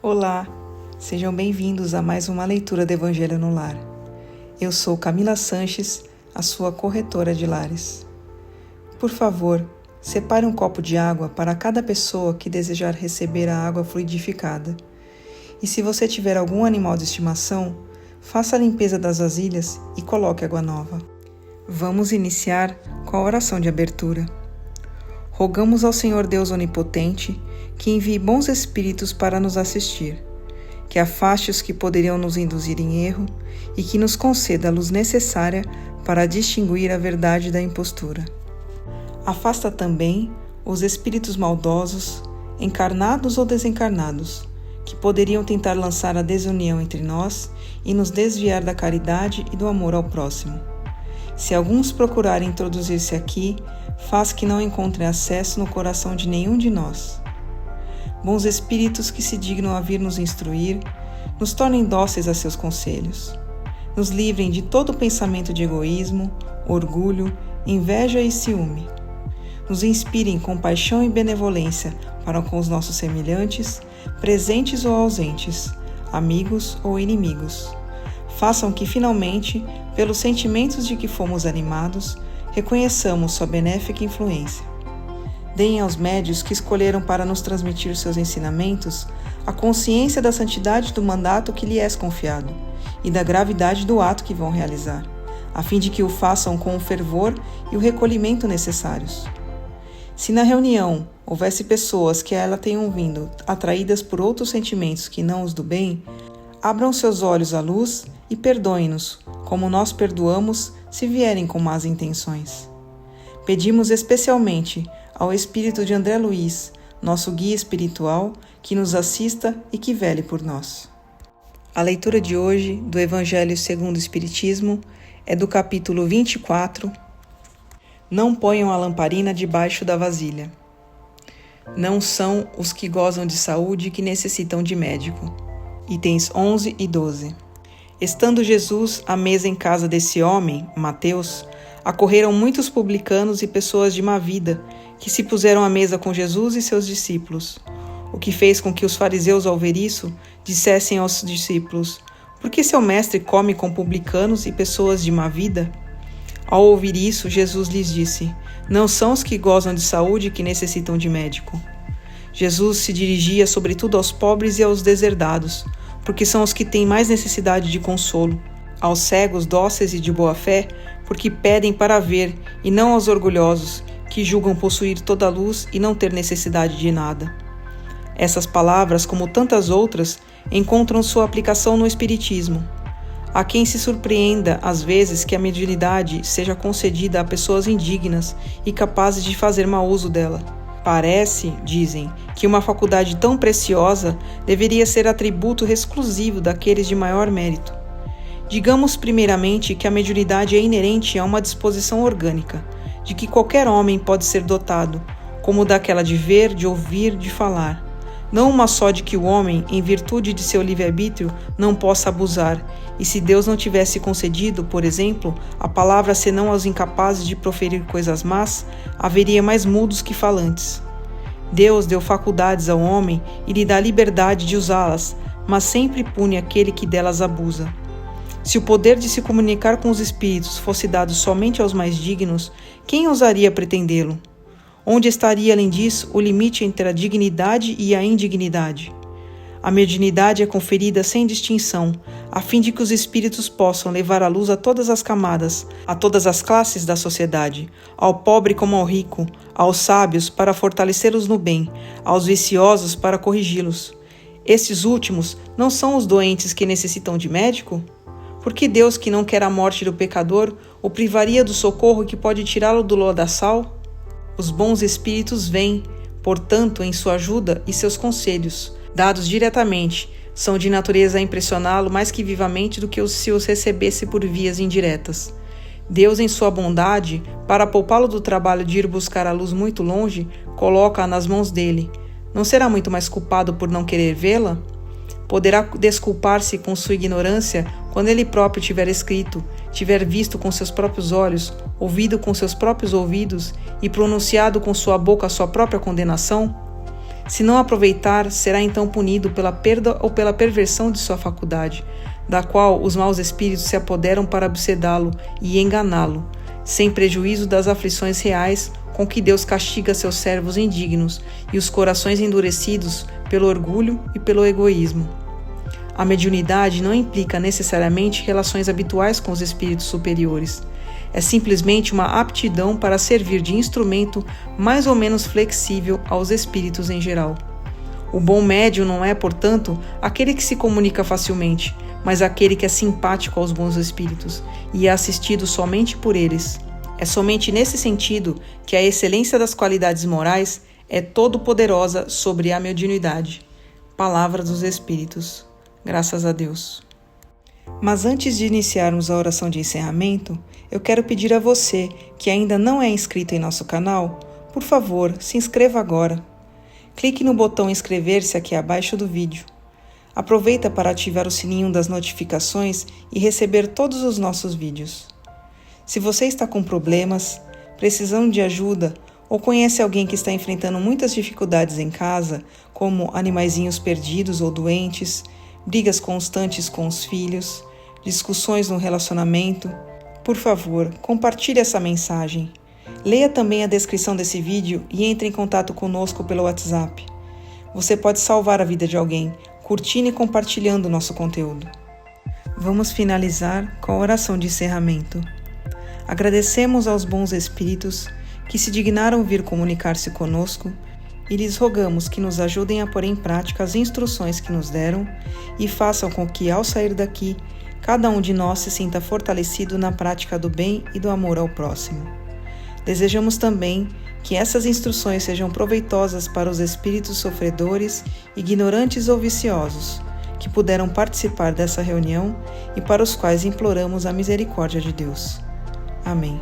Olá, sejam bem-vindos a mais uma leitura do Evangelho no Lar. Eu sou Camila Sanches, a sua corretora de lares. Por favor, separe um copo de água para cada pessoa que desejar receber a água fluidificada. E se você tiver algum animal de estimação, faça a limpeza das vasilhas e coloque água nova. Vamos iniciar com a oração de abertura. Rogamos ao Senhor Deus Onipotente que envie bons espíritos para nos assistir, que afaste os que poderiam nos induzir em erro e que nos conceda a luz necessária para distinguir a verdade da impostura. Afasta também os espíritos maldosos, encarnados ou desencarnados, que poderiam tentar lançar a desunião entre nós e nos desviar da caridade e do amor ao próximo. Se alguns procurarem introduzir-se aqui, faz que não encontrem acesso no coração de nenhum de nós. Bons espíritos que se dignam a vir nos instruir, nos tornem dóceis a seus conselhos. Nos livrem de todo pensamento de egoísmo, orgulho, inveja e ciúme. Nos inspirem compaixão e benevolência para com os nossos semelhantes, presentes ou ausentes, amigos ou inimigos. Façam que, finalmente, pelos sentimentos de que fomos animados, reconheçamos sua benéfica influência. Deem aos médios que escolheram para nos transmitir seus ensinamentos a consciência da santidade do mandato que lhes é confiado e da gravidade do ato que vão realizar, a fim de que o façam com o fervor e o recolhimento necessários. Se na reunião houvesse pessoas que a ela tenham vindo atraídas por outros sentimentos que não os do bem, abram seus olhos à luz e perdoem-nos, como nós perdoamos se vierem com más intenções. Pedimos especialmente ao espírito de André Luiz, nosso guia espiritual, que nos assista e que vele por nós. A leitura de hoje do Evangelho segundo o Espiritismo é do capítulo 24. Não ponham a lamparina debaixo da vasilha. Não são os que gozam de saúde que necessitam de médico. Itens 11 e 12. Estando Jesus à mesa em casa desse homem, Mateus, acorreram muitos publicanos e pessoas de má vida, que se puseram à mesa com Jesus e seus discípulos. O que fez com que os fariseus, ao ver isso, dissessem aos discípulos: por que seu mestre come com publicanos e pessoas de má vida? Ao ouvir isso, Jesus lhes disse: não são os que gozam de saúde que necessitam de médico. Jesus se dirigia sobretudo aos pobres e aos deserdados, porque são os que têm mais necessidade de consolo, aos cegos dóceis e de boa fé, porque pedem para ver, e não aos orgulhosos, que julgam possuir toda a luz e não ter necessidade de nada. Essas palavras, como tantas outras, encontram sua aplicação no Espiritismo. Há quem se surpreenda, às vezes, que a mediunidade seja concedida a pessoas indignas e capazes de fazer mau uso dela. Parece, dizem, que uma faculdade tão preciosa deveria ser atributo exclusivo daqueles de maior mérito. Digamos primeiramente que a mediunidade é inerente a uma disposição orgânica, de que qualquer homem pode ser dotado, como daquela de ver, de ouvir, de falar. Não uma só de que o homem, em virtude de seu livre-arbítrio, não possa abusar, e se Deus não tivesse concedido, por exemplo, a palavra senão aos incapazes de proferir coisas más, haveria mais mudos que falantes. Deus deu faculdades ao homem e lhe dá liberdade de usá-las, mas sempre pune aquele que delas abusa. Se o poder de se comunicar com os espíritos fosse dado somente aos mais dignos, quem ousaria pretendê-lo? Onde estaria, além disso, o limite entre a dignidade e a indignidade? A mediunidade é conferida sem distinção, a fim de que os espíritos possam levar a luz a todas as camadas, a todas as classes da sociedade, ao pobre como ao rico, aos sábios para fortalecê-los no bem, aos viciosos para corrigi-los. Estes últimos não são os doentes que necessitam de médico? Porque Deus, que não quer a morte do pecador, o privaria do socorro que pode tirá-lo do lodaçal? Os bons espíritos vêm, portanto, em sua ajuda e seus conselhos, dados diretamente, são de natureza a impressioná-lo mais que vivamente do que se os recebesse por vias indiretas. Deus, em sua bondade, para poupá-lo do trabalho de ir buscar a luz muito longe, coloca-a nas mãos dele. Não será muito mais culpado por não querer vê-la? Poderá desculpar-se com sua ignorância quando ele próprio tiver escrito, tiver visto com seus próprios olhos, ouvido com seus próprios ouvidos e pronunciado com sua boca a sua própria condenação? Se não aproveitar, será então punido pela perda ou pela perversão de sua faculdade, da qual os maus espíritos se apoderam para obsedá-lo e enganá-lo, sem prejuízo das aflições reais com que Deus castiga seus servos indignos e os corações endurecidos pelo orgulho e pelo egoísmo. A mediunidade não implica necessariamente relações habituais com os espíritos superiores. É simplesmente uma aptidão para servir de instrumento mais ou menos flexível aos espíritos em geral. O bom médium não é, portanto, aquele que se comunica facilmente, mas aquele que é simpático aos bons espíritos e é assistido somente por eles. É somente nesse sentido que a excelência das qualidades morais é todo-poderosa sobre a mediunidade. Palavra dos Espíritos. Graças a Deus. Mas antes de iniciarmos a oração de encerramento, eu quero pedir a você que ainda não é inscrito em nosso canal, por favor, se inscreva agora. Clique no botão inscrever-se aqui abaixo do vídeo. Aproveita para ativar o sininho das notificações e receber todos os nossos vídeos. Se você está com problemas, precisando de ajuda ou conhece alguém que está enfrentando muitas dificuldades em casa, como animaizinhos perdidos ou doentes, brigas constantes com os filhos, discussões no relacionamento, por favor, compartilhe essa mensagem. Leia também a descrição desse vídeo e entre em contato conosco pelo WhatsApp. Você pode salvar a vida de alguém, curtindo e compartilhando o nosso conteúdo. Vamos finalizar com a oração de encerramento. Agradecemos aos bons espíritos que se dignaram vir comunicar-se conosco e lhes rogamos que nos ajudem a pôr em prática as instruções que nos deram e façam com que, ao sair daqui, cada um de nós se sinta fortalecido na prática do bem e do amor ao próximo. Desejamos também que essas instruções sejam proveitosas para os espíritos sofredores, ignorantes ou viciosos, que puderam participar dessa reunião e para os quais imploramos a misericórdia de Deus. Amém.